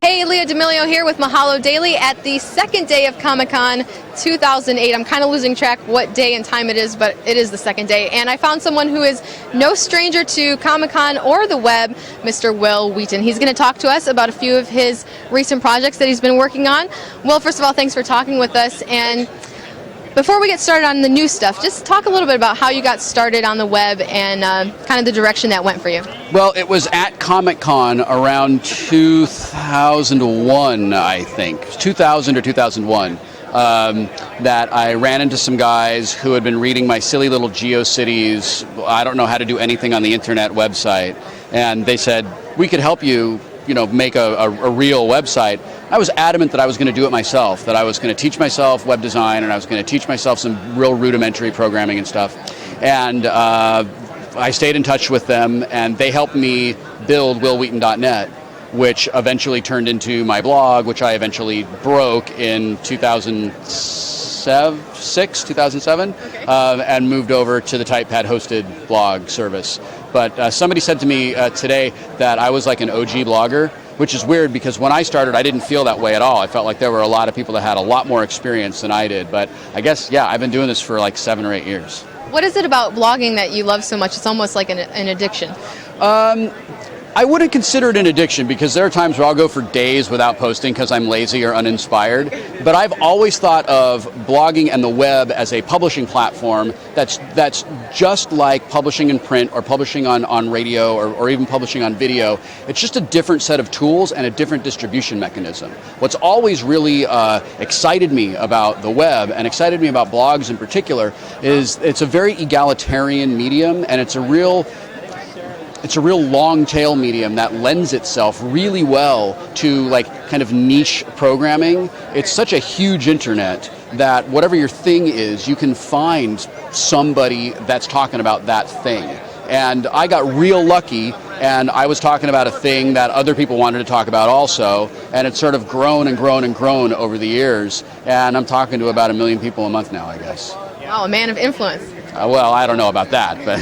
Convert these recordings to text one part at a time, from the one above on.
Hey, Leah D'Amelio here with Mahalo Daily at the second day of Comic-Con 2008. I'm kind of losing track what day and time it is, but it is the second day. And I found someone who is no stranger to Comic-Con or the web, Mr. Wil Wheaton. He's going to talk to us about a few of his recent projects that he's been working on. Well, first of all, thanks for talking with us. And before we get started on the new stuff, just talk a little bit about how you got started on the web and kind of the direction that went for you. Well, it was at Comic-Con around 2001, I think, 2000 or 2001, that I ran into some guys who had been reading my silly little GeoCities, I don't know how to do anything on the internet website, and they said, we could help you, make a real website. I was adamant that I was going to do it myself, that I was going to teach myself web design, and I was going to teach myself some real rudimentary programming and stuff. And I stayed in touch with them, and they helped me build WilWheaton.net, which eventually turned into my blog, which I eventually broke in 2007, and moved over to the TypePad hosted blog service. But somebody said to me today that I was like an OG blogger, which is weird because when I started, I didn't feel that way at all. I felt like there were a lot of people that had a lot more experience than I did. But I guess, yeah, I've been doing this for like 7 or 8 years. What is it about blogging that you love so much? It's almost like an addiction. I wouldn't consider it an addiction because there are times where I'll go for days without posting because I'm lazy or uninspired. But I've always thought of blogging and the web as a publishing platform that's just like publishing in print or publishing on radio or even publishing on video. It's just a different set of tools and a different distribution mechanism. What's always really excited me about the web and excited me about blogs in particular is it's a very egalitarian medium, and it's a real long tail medium that lends itself really well to like kind of niche programming. It's such a huge internet that whatever your thing is, you can find somebody that's talking about that thing. And I got real lucky, and I was talking about a thing that other people wanted to talk about also, and it's sort of grown and grown and grown over the years, and I'm talking to about 1 million people a month now, I guess. Wow, a man of influence. Well, I don't know about that, but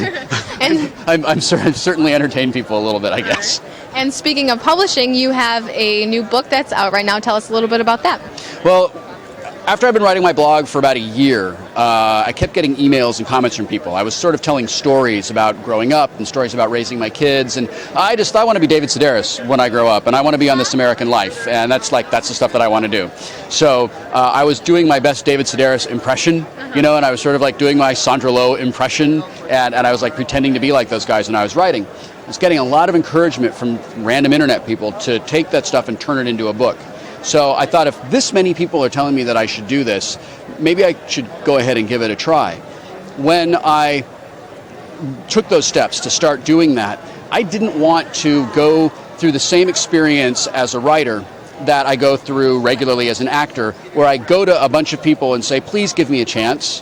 And I've certainly entertained people a little bit, I guess. And speaking of publishing, you have a new book that's out right now. Tell us a little bit about that. Well, after I've been writing my blog for about a year, I kept getting emails and comments from people. I was sort of telling stories about growing up and stories about raising my kids, and I want to be David Sedaris when I grow up, and I want to be on This American Life, and that's the stuff that I want to do. So I was doing my best David Sedaris impression, and I was sort of like doing my Sandra Loh impression, and I was like pretending to be like those guys when I was writing. I was getting a lot of encouragement from random internet people to take that stuff and turn it into a book. So I thought, if this many people are telling me that I should do this, maybe I should go ahead and give it a try. When I took those steps to start doing that, I didn't want to go through the same experience as a writer that I go through regularly as an actor, where I go to a bunch of people and say, please give me a chance.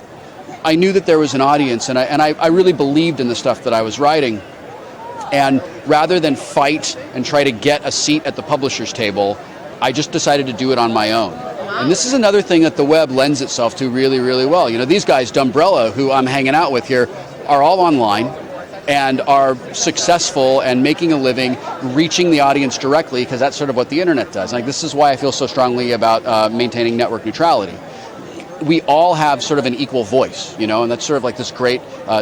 I knew that there was an audience, and I really believed in the stuff that I was writing. And rather than fight and try to get a seat at the publisher's table, I just decided to do it on my own. Wow. And this is another thing that the web lends itself to really, really well. These guys, Dumbrella, who I'm hanging out with here, are all online and are successful and making a living, reaching the audience directly, because that's sort of what the internet does. Like, this is why I feel so strongly about maintaining network neutrality. We all have sort of an equal voice, and that's sort of like this great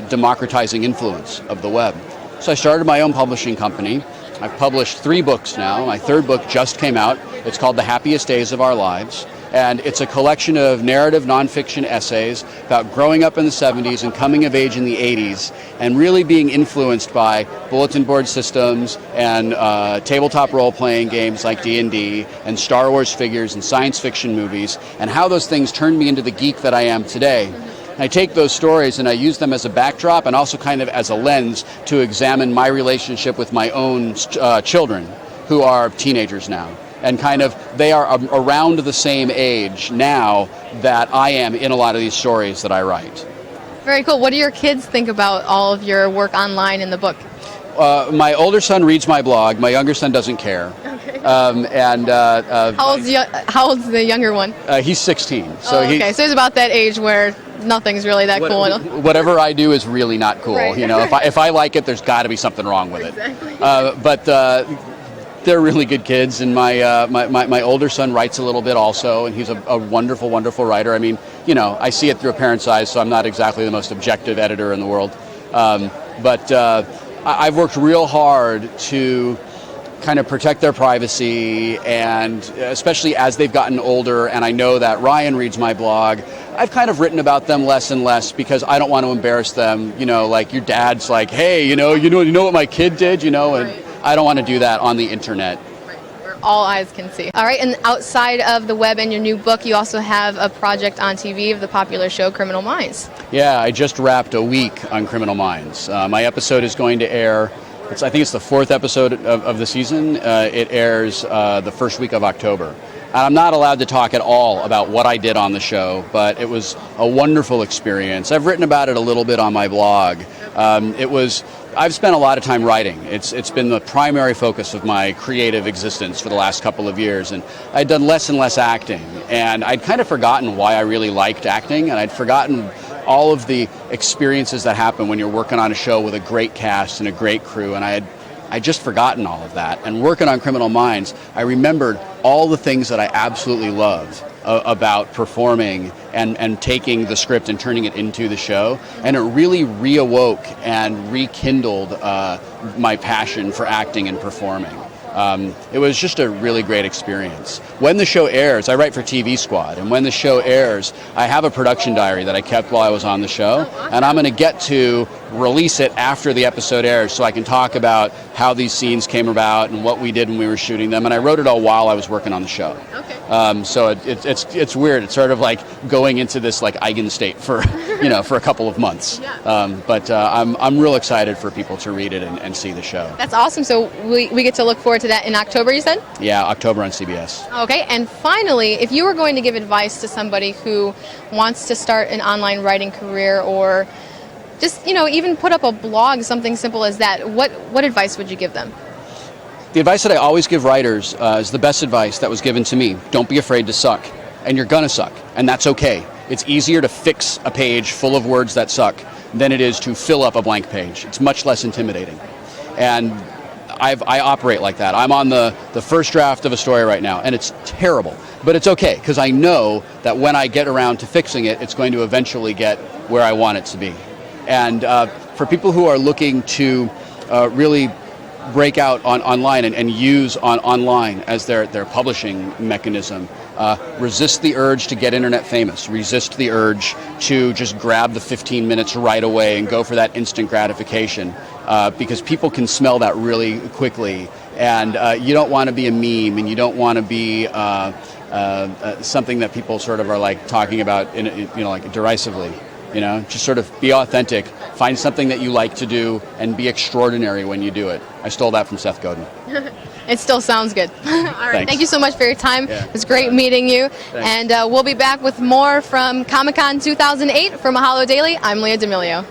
democratizing influence of the web. So I started my own publishing company. I've published 3 books now. My 3rd book just came out. It's called The Happiest Days of Our Lives. And it's a collection of narrative nonfiction essays about growing up in the 70s and coming of age in the 80s, and really being influenced by bulletin board systems and tabletop role-playing games like D&D and Star Wars figures and science fiction movies, and how those things turned me into the geek that I am today. I take those stories and I use them as a backdrop and also kind of as a lens to examine my relationship with my own children, who are teenagers now. And kind of, they are around the same age now that I am in a lot of these stories that I write. Very cool. What do your kids think about all of your work online in the book? My older son reads my blog. My younger son doesn't care. Okay. How old's the younger one? He's 16. So okay, so he's about that age where nothing's really that cool. Whatever I do is really not cool. Right. If I like it, there's got to be something wrong with it. Exactly. But they're really good kids, and my older son writes a little bit also, and he's a wonderful, wonderful writer. I mean, I see it through a parent's eyes, so I'm not exactly the most objective editor in the world. But I've worked real hard to kind of protect their privacy, and especially as they've gotten older, and I know that Ryan reads my blog, I've kind of written about them less and less because I don't want to embarrass them. Like your dad's like, hey, you know what my kid did, and Right. I don't want to do that on the internet. Right, where all eyes can see. All right, and outside of the web and your new book, you also have a project on TV of the popular show Criminal Minds. Yeah, I just wrapped a week on Criminal Minds. My episode is going to air, I think it's the 4th episode of the season. It airs the first week of October. And I'm not allowed to talk at all about what I did on the show, but it was a wonderful experience. I've written about it a little bit on my blog. I've spent a lot of time writing. It's been the primary focus of my creative existence for the last couple of years, and I'd done less and less acting, and I'd kind of forgotten why I really liked acting, and I'd forgotten all of the experiences that happen when you're working on a show with a great cast and a great crew, and I'd just forgotten all of that. And working on Criminal Minds, I remembered all the things that I absolutely loved about performing and taking the script and turning it into the show. And it really reawoke and rekindled my passion for acting and performing. It was just a really great experience. When the show airs, I write for TV Squad, and when the show airs, I have a production diary that I kept while I was on the show, and I'm going to get to release it after the episode airs so I can talk about how these scenes came about and what we did when we were shooting them, and I wrote it all while I was working on the show. Okay. So it's weird. It's sort of like going into this like Eigen state for for a couple of months. Yeah. But I'm real excited for people to read it and see the show. That's awesome. So we get to look forward to that in October, you said? Yeah, October on CBS. Okay, and finally, if you were going to give advice to somebody who wants to start an online writing career, or just, even put up a blog, something simple as that, what advice would you give them? The advice that I always give writers is the best advice that was given to me. Don't be afraid to suck, and you're gonna suck, and that's okay. It's easier to fix a page full of words that suck than it is to fill up a blank page. It's much less intimidating. And I operate like that. I'm on the first draft of a story right now, and it's terrible. But it's okay, because I know that when I get around to fixing it, it's going to eventually get where I want it to be. And for people who are looking to really break out online and use online as their publishing mechanism, resist the urge to get internet famous. Resist the urge to just grab the 15 minutes right away and go for that instant gratification, because people can smell that really quickly. And you don't want to be a meme, and you don't want to be something that people sort of are like talking about like derisively. Just sort of be authentic, find something that you like to do, and be extraordinary when you do it. I stole that from Seth Godin. It still sounds good. All right, Thanks. Thank you so much for your time. Yeah. It was great meeting you. Thanks. And we'll be back with more from Comic-Con 2008. For Mahalo Daily, I'm Leah D'Amelio.